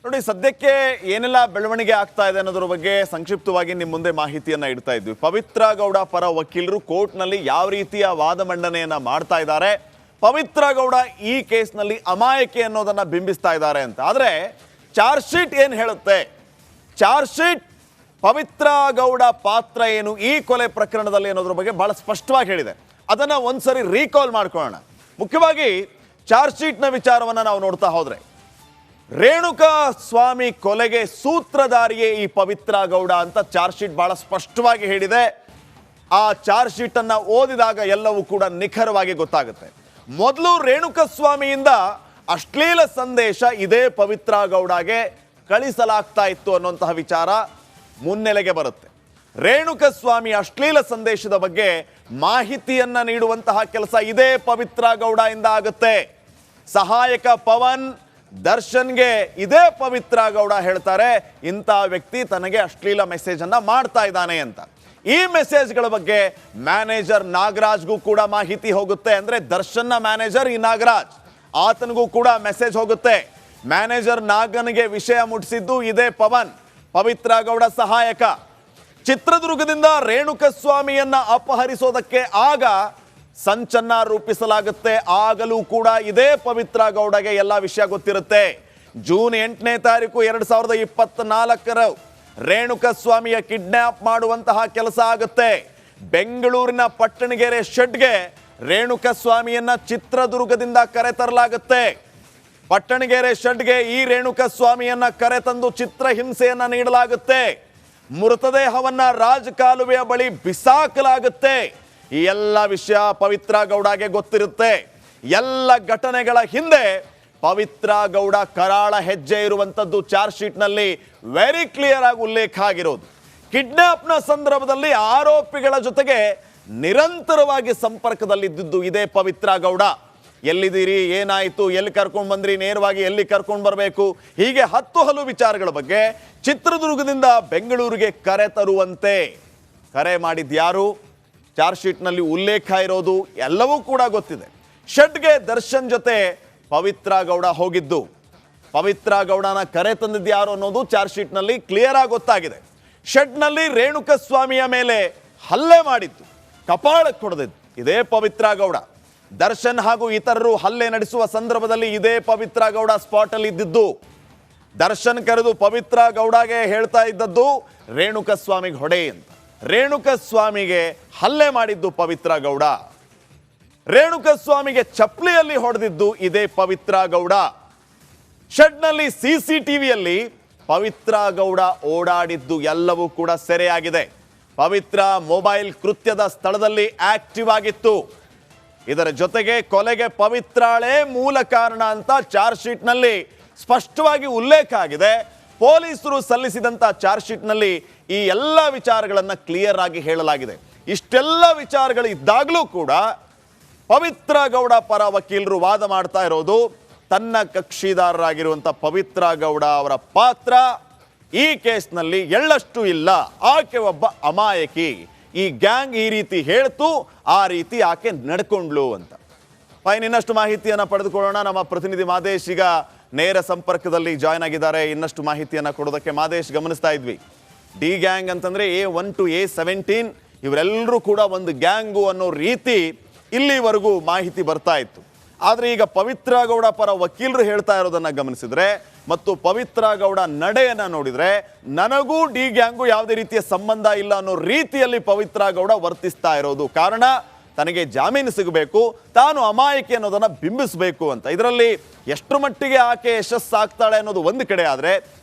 ನೋಡಿ, ಸದ್ಯಕ್ಕೆ ಏನೆಲ್ಲ ಬೆಳವಣಿಗೆ ಆಗ್ತಾ ಇದೆ ಅನ್ನೋದ್ರ ಬಗ್ಗೆ ಸಂಕ್ಷಿಪ್ತವಾಗಿ ನಿಮ್ಮ ಮುಂದೆ ಮಾಹಿತಿಯನ್ನ ಇಡ್ತಾ ಇದ್ವಿ. ಪವಿತ್ರ ಗೌಡ ಪರ ವಕೀಲರು ಕೋರ್ಟ್ನಲ್ಲಿ ಯಾವ ರೀತಿಯ ವಾದ ಮಂಡನೆಯನ್ನ ಮಾಡ್ತಾ ಇದ್ದಾರೆ, ಪವಿತ್ರ ಗೌಡ ಈ ಕೇಸ್ನಲ್ಲಿ ಅಮಾಯಕಿ ಅನ್ನೋದನ್ನ ಬಿಂಬಿಸ್ತಾ ಇದ್ದಾರೆ ಅಂತ. ಆದರೆ ಚಾರ್ಜ್ ಶೀಟ್ ಏನು ಹೇಳುತ್ತೆ? ಚಾರ್ಜ್ ಶೀಟ್ ಪವಿತ್ರ ಗೌಡ ಪಾತ್ರ ಏನು ಈ ಕೊಲೆ ಪ್ರಕರಣದಲ್ಲಿ ಅನ್ನೋದ್ರ ಬಗ್ಗೆ ಬಹಳ ಸ್ಪಷ್ಟವಾಗಿ ಹೇಳಿದೆ. ಅದನ್ನ ಒಂದ್ಸರಿ ರೀಕಾಲ್ ಮಾಡ್ಕೊಳ್ಳೋಣ. ಮುಖ್ಯವಾಗಿ ಚಾರ್ಜ್ ಶೀಟ್ನ ವಿಚಾರವನ್ನ ನಾವು ನೋಡ್ತಾ ಹೋದ್ರೆ, ರೇಣುಕಾ ಸ್ವಾಮಿ ಕೊಲೆಗೆ ಸೂತ್ರಧಾರಿಯೇ ಈ ಪವಿತ್ರ ಗೌಡ ಅಂತ ಚಾರ್ಜ್ ಶೀಟ್ ಬಹಳ ಸ್ಪಷ್ಟವಾಗಿ ಹೇಳಿದೆ. ಆ ಚಾರ್ಜ್ ಶೀಟ್ ಅನ್ನ ಓದಿದಾಗ ಎಲ್ಲವೂ ಕೂಡ ನಿಖರವಾಗಿ ಗೊತ್ತಾಗುತ್ತೆ. ಮೊದಲು ರೇಣುಕಾ ಸ್ವಾಮಿಯಿಂದ ಅಶ್ಲೀಲ ಸಂದೇಶ ಇದೇ ಪವಿತ್ರ ಗೌಡಗೆ ಕಳಿಸಲಾಗ್ತಾ ಇತ್ತು ಅನ್ನುವಂತಹ ವಿಚಾರ ಮುನ್ನೆಲೆಗೆ ಬರುತ್ತೆ. ರೇಣುಕಾ ಸ್ವಾಮಿ ಅಶ್ಲೀಲ ಸಂದೇಶದ ಬಗ್ಗೆ ಮಾಹಿತಿಯನ್ನ ನೀಡುವಂತಹ ಕೆಲಸ ಇದೇ ಪವಿತ್ರ ಗೌಡ ಇಂದ ಆಗುತ್ತೆ. ಸಹಾಯಕ ಪವನ್ ದರ್ಶನ್ಗೆ ಇದೇ ಪವಿತ್ರ ಗೌಡ ಹೇಳ್ತಾರೆ, ಇಂಥ ವ್ಯಕ್ತಿ ತನಗೆ ಅಶ್ಲೀಲ ಮೆಸೇಜ್ ಅನ್ನ ಮಾಡ್ತಾ ಇದ್ದಾನೆ ಅಂತ. ಈ ಮೆಸೇಜ್ಗಳ ಬಗ್ಗೆ ಮ್ಯಾನೇಜರ್ ನಾಗರಾಜ್ಗೂ ಕೂಡ ಮಾಹಿತಿ ಹೋಗುತ್ತೆ. ಅಂದ್ರೆ ದರ್ಶನ್ನ ಮ್ಯಾನೇಜರ್ ಈ ನಾಗರಾಜ್, ಆತನಿಗೂ ಕೂಡ ಮೆಸೇಜ್ ಹೋಗುತ್ತೆ. ಮ್ಯಾನೇಜರ್ ನಾಗನಿಗೆ ವಿಷಯ ಮುಟ್ಟಿಸಿದ್ದು ಇದೇ ಪವನ್, ಪವಿತ್ರ ಗೌಡ ಸಹಾಯಕ. ಚಿತ್ರದುರ್ಗದಿಂದ ರೇಣುಕಾ ಸ್ವಾಮಿಯನ್ನ ಅಪಹರಿಸೋದಕ್ಕೆ ಆಗ ಸಂಚನ್ನ ರೂಪಿಸಲಾಗುತ್ತೆ. ಆಗಲೂ ಕೂಡ ಇದೇ ಪವಿತ್ರ ಗೌಡಗೆ ಎಲ್ಲ ವಿಷಯ ಗೊತ್ತಿರುತ್ತೆ. ಜೂನ್ 8ನೇ ತಾರೀಕು 2024 ರೇಣುಕಾ ಸ್ವಾಮಿಯ ಕಿಡ್ನಾಪ್ ಮಾಡುವಂತಹ ಕೆಲಸ ಆಗುತ್ತೆ. ಬೆಂಗಳೂರಿನ ಪಟ್ಟಣಗೆರೆ ಶೆಡ್ಗೆ ರೇಣುಕಾ ಸ್ವಾಮಿಯನ್ನ ಚಿತ್ರದುರ್ಗದಿಂದ ಕರೆತರಲಾಗುತ್ತೆ. ಪಟ್ಟಣಗೆರೆ ಶೆಡ್ಗೆ ಈ ರೇಣುಕಾ ಸ್ವಾಮಿಯನ್ನ ಕರೆತಂದು ಚಿತ್ರಹಿಂಸೆಯನ್ನ ನೀಡಲಾಗುತ್ತೆ. ಮೃತದೇಹವನ್ನ ರಾಜಕಾಲುವೆಯ ಬಳಿ ಬಿಸಾಕಲಾಗುತ್ತೆ. ಈ ಎಲ್ಲ ವಿಷಯ ಪವಿತ್ರ ಗೌಡಗೆ ಗೊತ್ತಿರುತ್ತೆ. ಎಲ್ಲ ಘಟನೆಗಳ ಹಿಂದೆ ಪವಿತ್ರ ಗೌಡ ಕರಾಳ ಹೆಜ್ಜೆ ಇರುವಂತದ್ದು ಚಾರ್ಜ್ ಶೀಟ್ ನಲ್ಲಿ ವೆರಿ ಕ್ಲಿಯರ್ ಆಗಿ ಉಲ್ಲೇಖ ಆಗಿರೋದು. ಕಿಡ್ನಾಪ್ನ ಸಂದರ್ಭದಲ್ಲಿ ಆರೋಪಿಗಳ ಜೊತೆಗೆ ನಿರಂತರವಾಗಿ ಸಂಪರ್ಕದಲ್ಲಿದ್ದು ಇದೇ ಪವಿತ್ರ ಗೌಡ. ಎಲ್ಲಿದ್ದೀರಿ, ಏನಾಯಿತು, ಎಲ್ಲಿ ಕರ್ಕೊಂಡು ಬಂದ್ರಿ, ನೇರವಾಗಿ ಎಲ್ಲಿ ಕರ್ಕೊಂಡು ಬರಬೇಕು, ಹೀಗೆ ಹಲವು ವಿಚಾರಗಳ ಬಗ್ಗೆ ಚಿತ್ರದುರ್ಗದಿಂದ ಬೆಂಗಳೂರಿಗೆ ಕರೆ ತರುವಂತೆ ಕರೆ ಮಾಡಿದ್ಯಾರು, ಚಾರ್ಜ್ ಶೀಟ್ನಲ್ಲಿ ಉಲ್ಲೇಖ ಇರೋದು ಎಲ್ಲವೂ ಕೂಡ ಗೊತ್ತಿದೆ. ಶೆಡ್ಗೆ ದರ್ಶನ್ ಜೊತೆ ಪವಿತ್ರ ಗೌಡ ಹೋಗಿದ್ದು, ಪವಿತ್ರ ಗೌಡನ ಕರೆ ತಂದಿದ್ದು ಯಾರು ಅನ್ನೋದು ಚಾರ್ಜ್ ಶೀಟ್ನಲ್ಲಿ ಕ್ಲಿಯರ್ ಆಗಿ ಗೊತ್ತಾಗಿದೆ. ಶೆಡ್ನಲ್ಲಿ ರೇಣುಕಾ ಸ್ವಾಮಿಯ ಮೇಲೆ ಹಲ್ಲೆ ಮಾಡಿದ್ದು, ಕಪಾಳಕ್ಕೆ ಹೊಡೆದಿದ್ದು ಇದೇ ಪವಿತ್ರ ಗೌಡ. ದರ್ಶನ್ ಹಾಗೂ ಇತರರು ಹಲ್ಲೆ ನಡೆಸುವ ಸಂದರ್ಭದಲ್ಲಿ ಇದೇ ಪವಿತ್ರ ಗೌಡ ಸ್ಪಾಟ್ ಅಲ್ಲಿ ಇದ್ದಿದ್ದು. ದರ್ಶನ್ ಕರೆದು ಪವಿತ್ರ ಗೌಡಗೆ ಹೇಳ್ತಾ ಇದ್ದದ್ದು ರೇಣುಕಾ ಸ್ವಾಮಿಗೆ ಹೊಡೆ ಅಂತ. ರೇಣುಕಾ ಸ್ವಾಮಿಗೆ ಹಲ್ಲೆ ಮಾಡಿದ್ದು ಪವಿತ್ರ ಗೌಡ. ರೇಣುಕಾ ಸ್ವಾಮಿಗೆ ಚಪ್ಪಲಿಯಲ್ಲಿ ಹೊಡೆದಿದ್ದು ಇದೇ ಪವಿತ್ರ ಗೌಡ. ಶೆಡ್ನಲ್ಲಿ CCTVಯಲ್ಲಿ ಪವಿತ್ರ ಗೌಡ ಓಡಾಡಿದ್ದು ಎಲ್ಲವೂ ಕೂಡ ಸೆರೆಯಾಗಿದೆ. ಪವಿತ್ರ ಮೊಬೈಲ್ ಕೃತ್ಯದ ಸ್ಥಳದಲ್ಲಿ ಆಕ್ಟಿವ್ ಆಗಿತ್ತು. ಇದರ ಜೊತೆಗೆ ಕೊಲೆಗೆ ಪವಿತ್ರಾಳೇ ಮೂಲ ಕಾರಣ ಅಂತ ಚಾರ್ಜ್ ಶೀಟ್ ನಲ್ಲಿ ಸ್ಪಷ್ಟವಾಗಿ ಉಲ್ಲೇಖ ಆಗಿದೆ. ಪೊಲೀಸರು ಸಲ್ಲಿಸಿದಂತ ಚಾರ್ಜ್ ಶೀಟ್ ನಲ್ಲಿ ಈ ಎಲ್ಲ ವಿಚಾರಗಳನ್ನ ಕ್ಲಿಯರ್ ಆಗಿ ಹೇಳಲಾಗಿದೆ. ಇಷ್ಟೆಲ್ಲ ವಿಚಾರಗಳು ಇದ್ದಾಗಲೂ ಕೂಡ ಪವಿತ್ರ ಗೌಡ ಪರ ವಕೀಲರು ವಾದ ಮಾಡ್ತಾ ಇರೋದು ತನ್ನ ಕಕ್ಷಿದಾರರಾಗಿರುವಂತ ಪವಿತ್ರ ಗೌಡ ಅವರ ಪಾತ್ರ ಈ ಕೇಸ್ನಲ್ಲಿ ಎಳ್ಳಷ್ಟು ಇಲ್ಲ, ಆಕೆ ಒಬ್ಬ ಅಮಾಯಕಿ, ಈ ಗ್ಯಾಂಗ್ ಈ ರೀತಿ ಹೇಳ್ತು, ಆ ರೀತಿ ಆಕೆ ನಡ್ಕೊಂಡ್ಲು ಅಂತ. ಫೈನ್, ಇನ್ನಷ್ಟು ಮಾಹಿತಿಯನ್ನ ಪಡೆದುಕೊಳ್ಳೋಣ. ನಮ್ಮ ಪ್ರತಿನಿಧಿ ಮಾದೇಶ್ ಈಗ ನೇರ ಸಂಪರ್ಕದಲ್ಲಿ ಜಾಯ್ನ್ ಆಗಿದ್ದಾರೆ. ಇನ್ನಷ್ಟು ಮಾಹಿತಿಯನ್ನ ಕೊಡೋದಕ್ಕೆ ಮಾದೇಶ್, ಗಮನಿಸ್ತಾ ಇದ್ವಿ ಡಿ ಗ್ಯಾಂಗ್ ಅಂತಂದ್ರೆ A1 to A17 ಇವರೆಲ್ಲರೂ ಕೂಡ ಒಂದು ಗ್ಯಾಂಗು ಅನ್ನೋ ರೀತಿ ಇಲ್ಲಿವರೆಗೂ ಮಾಹಿತಿ ಬರ್ತಾ ಇತ್ತು. ಆದ್ರೆ ಈಗ ಪವಿತ್ರ ಗೌಡ ಪರ ವಕೀಲರು ಹೇಳ್ತಾ ಇರೋದನ್ನ ಗಮನಿಸಿದ್ರೆ ಮತ್ತು ಪವಿತ್ರ ಗೌಡ ನಡೆಯನ್ನ ನೋಡಿದ್ರೆ ನನಗೂ ಡಿ ಗ್ಯಾಂಗು ಯಾವುದೇ ರೀತಿಯ ಸಂಬಂಧ ಇಲ್ಲ ಅನ್ನೋ ರೀತಿಯಲ್ಲಿ ಪವಿತ್ರ ಗೌಡ ವರ್ತಿಸ್ತಾ ಇರೋದು. ಕಾರಣ ತನಗೆ ಜಾಮೀನು ಸಿಗಬೇಕು, ತಾನು ಅಮಾಯಕಿ ಅನ್ನೋದನ್ನ ಬಿಂಬಿಸಬೇಕು ಅಂತ. ಇದರಲ್ಲಿ ಎಷ್ಟು ಮಟ್ಟಿಗೆ ಆಕೆ ಯಶಸ್ಸಾಗ್ತಾಳೆ ಅನ್ನೋದು ಒಂದು ಕಡೆ, ಆದ್ರೆ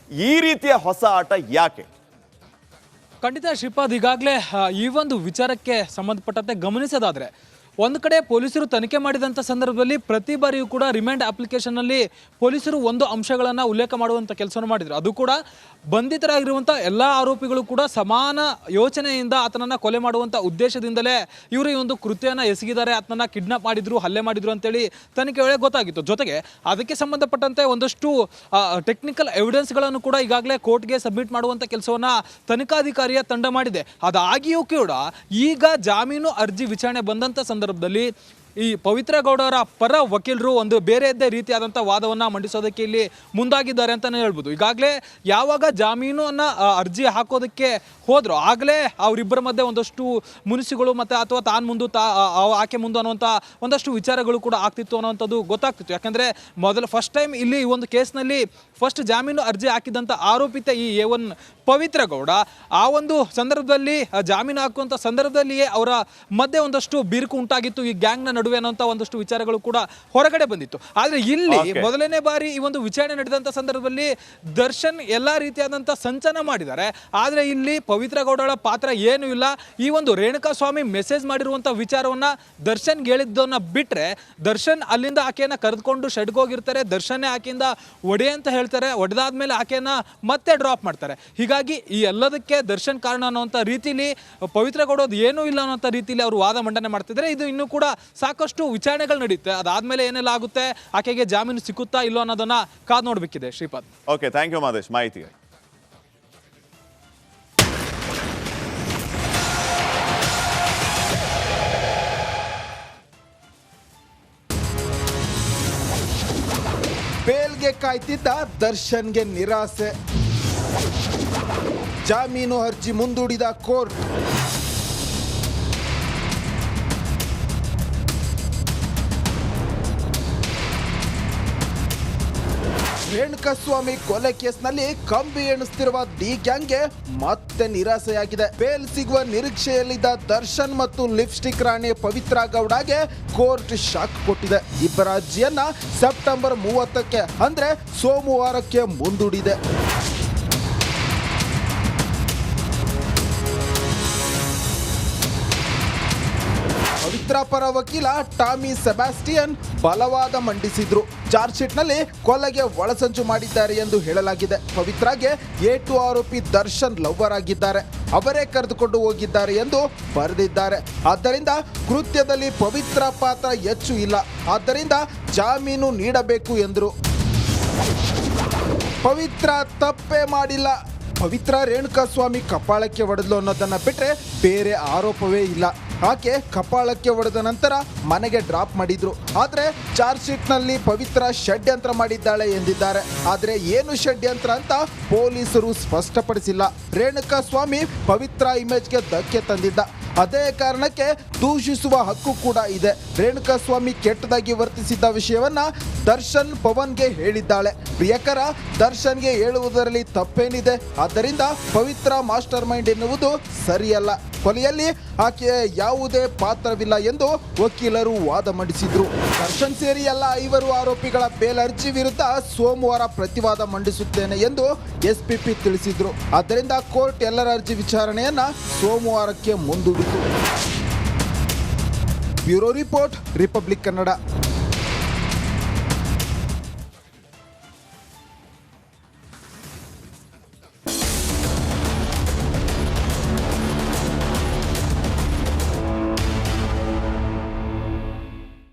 ಈ ರೀತಿಯ ಹೊಸ ಆಟ ಯಾಕೆ? ಖಂಡಿತ ಶ್ರೀಪಾದ್, ಈಗಾಗಲೇ ಈ ಒಂದು ವಿಚಾರಕ್ಕೆ ಸಂಬಂಧಪಟ್ಟಂತೆ ಗಮನಿಸೋದಾದ್ರೆ ಒಂದು ಕಡೆ ಪೊಲೀಸರು ತನಿಖೆ ಮಾಡಿದಂಥ ಸಂದರ್ಭದಲ್ಲಿ ಪ್ರತಿ ಬಾರಿಯೂ ಕೂಡ ರಿಮ್ಯಾಂಡ್ ಅಪ್ಲಿಕೇಶನ್ನಲ್ಲಿ ಪೊಲೀಸರು ಒಂದು ಅಂಶಗಳನ್ನು ಉಲ್ಲೇಖ ಮಾಡುವಂಥ ಕೆಲಸವನ್ನು ಮಾಡಿದರು. ಅದು ಕೂಡ ಬಂಧಿತರಾಗಿರುವಂಥ ಎಲ್ಲ ಆರೋಪಿಗಳು ಕೂಡ ಸಮಾನ ಯೋಚನೆಯಿಂದ ಆತನನ್ನು ಕೊಲೆ ಮಾಡುವಂಥ ಉದ್ದೇಶದಿಂದಲೇ ಇವರು ಈ ಒಂದು ಕೃತ್ಯನ ಎಸಗಿದ್ದಾರೆ, ಆತನನ್ನು ಕಿಡ್ನಾಪ್ ಮಾಡಿದ್ರು, ಹಲ್ಲೆ ಮಾಡಿದ್ರು ಅಂತೇಳಿ ತನಿಖೆ ವೇಳೆ ಗೊತ್ತಾಗಿತ್ತು. ಜೊತೆಗೆ ಅದಕ್ಕೆ ಸಂಬಂಧಪಟ್ಟಂತೆ ಒಂದಷ್ಟು ಟೆಕ್ನಿಕಲ್ ಎವಿಡೆನ್ಸ್ಗಳನ್ನು ಕೂಡ ಈಗಾಗಲೇ ಕೋರ್ಟ್ಗೆ ಸಬ್ಮಿಟ್ ಮಾಡುವಂಥ ಕೆಲಸವನ್ನು ತನಿಖಾಧಿಕಾರಿಯ ತಂಡ ಮಾಡಿದೆ. ಅದಾಗಿಯೂ ಕೂಡ ಈಗ ಜಾಮೀನು ಅರ್ಜಿ ವಿಚಾರಣೆ ಬಂದಂಥ ಸಂದರ್ಭದಲ್ಲಿ ಈ ಪವಿತ್ರ ಗೌಡ ಅವರ ಪರ ವಕೀಲರು ಒಂದು ಬೇರೆಯದ್ದೇ ರೀತಿಯಾದಂಥ ವಾದವನ್ನು ಮಂಡಿಸೋದಕ್ಕೆ ಇಲ್ಲಿ ಮುಂದಾಗಿದ್ದಾರೆ ಅಂತಲೇ ಹೇಳ್ಬೋದು. ಈಗಾಗಲೇ ಯಾವಾಗ ಜಾಮೀನನ್ನು ಅರ್ಜಿ ಹಾಕೋದಕ್ಕೆ ಹೋದ್ರು ಆಗಲೇ ಅವರಿಬ್ಬರ ಮಧ್ಯೆ ಒಂದಷ್ಟು ಮುನಿಸಿಗಳು ಮತ್ತು ಅಥವಾ ತಾನು ಮುಂದೆ ಆಕೆ ಮುಂದೆ ಅನ್ನುವಂಥ ಒಂದಷ್ಟು ವಿಚಾರಗಳು ಕೂಡ ಆಗ್ತಿತ್ತು ಅನ್ನೋವಂಥದ್ದು ಗೊತ್ತಾಗ್ತಿತ್ತು. ಯಾಕಂದರೆ ಫಸ್ಟ್ ಟೈಮ್ ಇಲ್ಲಿ ಈ ಒಂದು ಕೇಸ್ನಲ್ಲಿ ಫಸ್ಟ್ ಜಾಮೀನು ಅರ್ಜಿ ಹಾಕಿದಂಥ ಆರೋಪಿತ ಈ A1 ಪವಿತ್ರ ಗೌಡ ಆ ಒಂದು ಸಂದರ್ಭದಲ್ಲಿ ಜಾಮೀನು ಹಾಕುವಂಥ ಸಂದರ್ಭದಲ್ಲಿಯೇ ಅವರ ಮಧ್ಯೆ ಒಂದಷ್ಟು ಬಿರುಕು ಉಂಟಾಗಿತ್ತು ಈ ಗ್ಯಾಂಗ್ನ ನಡುವೆ ಅನ್ನೋಂಥ ಒಂದಷ್ಟು ವಿಚಾರಗಳು ಕೂಡ ಹೊರಗಡೆ ಬಂದಿತ್ತು. ಆದರೆ ಇಲ್ಲಿ ಮೊದಲನೇ ಬಾರಿ ಈ ಒಂದು ವಿಚಾರಣೆ ನಡೆದಂಥ ಸಂದರ್ಭದಲ್ಲಿ ದರ್ಶನ್ ಎಲ್ಲ ರೀತಿಯಾದಂಥ ಸಂಚನ ಮಾಡಿದ್ದಾರೆ. ಆದರೆ ಇಲ್ಲಿ ಪವಿತ್ರ ಗೌಡಳ ಪಾತ್ರ ಏನೂ ಇಲ್ಲ. ಈ ಒಂದು ರೇಣುಕಾಸ್ವಾಮಿ ಮೆಸೇಜ್ ಮಾಡಿರುವಂಥ ವಿಚಾರವನ್ನು ದರ್ಶನ್ಗೆ ಹೇಳಿದ್ದನ್ನು ಬಿಟ್ಟರೆ ದರ್ಶನ್ ಅಲ್ಲಿಂದ ಆಕೆಯನ್ನು ಕರೆದುಕೊಂಡು ಶೆಡ್ಗೆ ಹೋಗಿರ್ತಾರೆ. ದರ್ಶನ್ನೇ ಆಕೆಯಿಂದ ಒಡೆ ಅಂತ ಹೇಳ್ತಾರೆ. ಒಡೆದಾದ್ಮೇಲೆ ಆಕೆಯನ್ನು ಮತ್ತೆ ಡ್ರಾಪ್ ಮಾಡ್ತಾರೆ. ಹೀಗಾಗಿ ಈ ಎಲ್ಲದಕ್ಕೆ ದರ್ಶನ್ ಕಾರಣ ಅನ್ನೋಂಥ ರೀತಿಲಿ ಪವಿತ್ರ ಗೌಡದು ಏನೂ ಇಲ್ಲ ಅನ್ನೋಂಥ ರೀತಿಲಿ ಅವರು ವಾದ ಮಂಡನೆ ಮಾಡ್ತಿದ್ದಾರೆ. ಇದು ಇನ್ನೂ ಕೂಡ ಸಾಕಷ್ಟು ವಿಚಾರಣೆಗಳು ನಡೆಯುತ್ತೆ. ಅದಾದ್ಮೇಲೆ ಏನೆಲ್ಲ ಆಗುತ್ತೆ, ಆಕೆಗೆ ಜಾಮೀನು ಸಿಕ್ಕುತ್ತಾ ಇಲ್ಲೋ ಅನ್ನೋದನ್ನ ಕಾದು ನೋಡಬೇಕಿದೆ. Shripad. Okay, thank you Madesh ಮಾಹಿತಿಗೆ. ಬೇಲ್ಗೆ ಕಾಯ್ತಿದ್ದ ದರ್ಶನ್ಗೆ ನಿರಾಸೆ. ಜಾಮೀನು ಅರ್ಜಿ ಮುಂದೂಡಿದ ಕೋರ್ಟ್. ರೇಣುಕಾಸ್ವಾಮಿ ಕೊಲೆ ಕೇಸ್ನಲ್ಲಿ ಕಂಬಿ ಎಣಿಸ್ತಿರುವ ಡಿ ಗ್ಯಾಂಗ್ಗೆ ಮತ್ತೆ ನಿರಾಸೆಯಾಗಿದೆ. ಬೇಲ್ ಸಿಗುವ ನಿರೀಕ್ಷೆಯಲ್ಲಿದ್ದ ದರ್ಶನ್ ಮತ್ತು ಲಿಪ್ಸ್ಟಿಕ್ ರಾಣಿ ಪವಿತ್ರ ಗೌಡಗೆ ಕೋರ್ಟ್ ಶಾಕ್ ಕೊಟ್ಟಿದೆ. ಇಬ್ಬರ ಅರ್ಜಿಯನ್ನ ಸೆಪ್ಟೆಂಬರ್ 30ಕ್ಕೆ ಅಂದ್ರೆ ಸೋಮವಾರಕ್ಕೆ ಮುಂದೂಡಿದೆ. ಪವಿತ್ರ ಪರ ವಕೀಲ ಟಾಮಿ ಸೆಬಾಸ್ಟಿಯನ್ ಬಲವಾದ ಮಂಡಿಸಿದ್ರು. ಚಾರ್ಜ್ ಶೀಟ್ ನಲ್ಲಿ ಕೊಲೆಗೆ ಒಳಸಂಚು ಮಾಡಿದ್ದಾರೆ ಎಂದು ಹೇಳಲಾಗಿದೆ. ಪವಿತ್ರಾಗೆ A2 ಆರೋಪಿ ದರ್ಶನ್ ಲವ್ವರ್ ಆಗಿದ್ದಾರೆ, ಅವರೇ ಕರೆದುಕೊಂಡು ಹೋಗಿದ್ದಾರೆ ಎಂದು ಬರೆದಿದ್ದಾರೆ. ಆದ್ದರಿಂದ ಕೃತ್ಯದಲ್ಲಿ ಪವಿತ್ರ ಪಾತ್ರ ಹೆಚ್ಚು ಇಲ್ಲ, ಆದ್ದರಿಂದ ಜಾಮೀನು ನೀಡಬೇಕು ಎಂದರು. ಪವಿತ್ರ ತಪ್ಪೇ ಮಾಡಿಲ್ಲ. ಪವಿತ್ರ ರೇಣುಕಾಸ್ವಾಮಿ ಕಪಾಳಕ್ಕೆ ಹೊಡೆದ್ಲು ಅನ್ನೋದನ್ನ ಬಿಟ್ರೆ ಬೇರೆ ಆರೋಪವೇ ಇಲ್ಲ. ಆಕೆ ಕಪಾಳಕ್ಕೆ ಹೊಡೆದ ನಂತರ ಮನೆಗೆ ಡ್ರಾಪ್ ಮಾಡಿದ್ರು. ಆದರೆ ಚಾರ್ಜ್ ಶೀಟ್ ನಲ್ಲಿ ಪವಿತ್ರ ಷಡ್ಯಂತ್ರ ಮಾಡಿದ್ದಾಳೆ ಎಂದಿದ್ದಾರೆ. ಆದರೆ ಏನು ಷಡ್ಯಂತ್ರ ಅಂತ ಪೊಲೀಸರು ಸ್ಪಷ್ಟಪಡಿಸಿಲ್ಲ. ರೇಣುಕಾಸ್ವಾಮಿ ಪವಿತ್ರ ಇಮೇಜ್ಗೆ ಧಕ್ಕೆ ತಂದಿದ್ದ. ಅದೇ ಕಾರಣಕ್ಕೆ ದೂಷಿಸುವ ಹಕ್ಕು ಕೂಡ ಇದೆ. ರೇಣುಕಾಸ್ವಾಮಿ ಕೆಟ್ಟದಾಗಿ ವರ್ತಿಸಿದ್ದ ವಿಷಯವನ್ನ ದರ್ಶನ್ ಪವನ್ಗೆ ಹೇಳಿದ್ದಾಳೆ. ಪ್ರಿಯಕರ ದರ್ಶನ್ಗೆ ಹೇಳುವುದರಲ್ಲಿ ತಪ್ಪೇನಿದೆ? ಆದ್ದರಿಂದ ಪವಿತ್ರ ಮಾಸ್ಟರ್ ಮೈಂಡ್ ಎನ್ನುವುದು ಸರಿಯಲ್ಲ. ಕೊಲೆಯಲ್ಲಿ ಆಕೆಯ ಯಾವುದೇ ಪಾತ್ರವಿಲ್ಲ ಎಂದು ವಕೀಲರು ವಾದ ಮಂಡಿಸಿದ್ರು. ದರ್ಶನ್ ಸೇರಿ ಎಲ್ಲ 5 ಆರೋಪಿಗಳ ಬೇಲ್ ಅರ್ಜಿ ವಿರುದ್ಧ ಸೋಮವಾರ ಪ್ರತಿವಾದ ಮಂಡಿಸುತ್ತೇನೆ ಎಂದು SPP ತಿಳಿಸಿದ್ರು. ಆದ್ದರಿಂದ ಕೋರ್ಟ್ ಎಲ್ಲರ ಅರ್ಜಿ ವಿಚಾರಣೆಯನ್ನ ಸೋಮವಾರಕ್ಕೆ ಮುಂದೂಡಿತು. Bureau report, republic Kannada.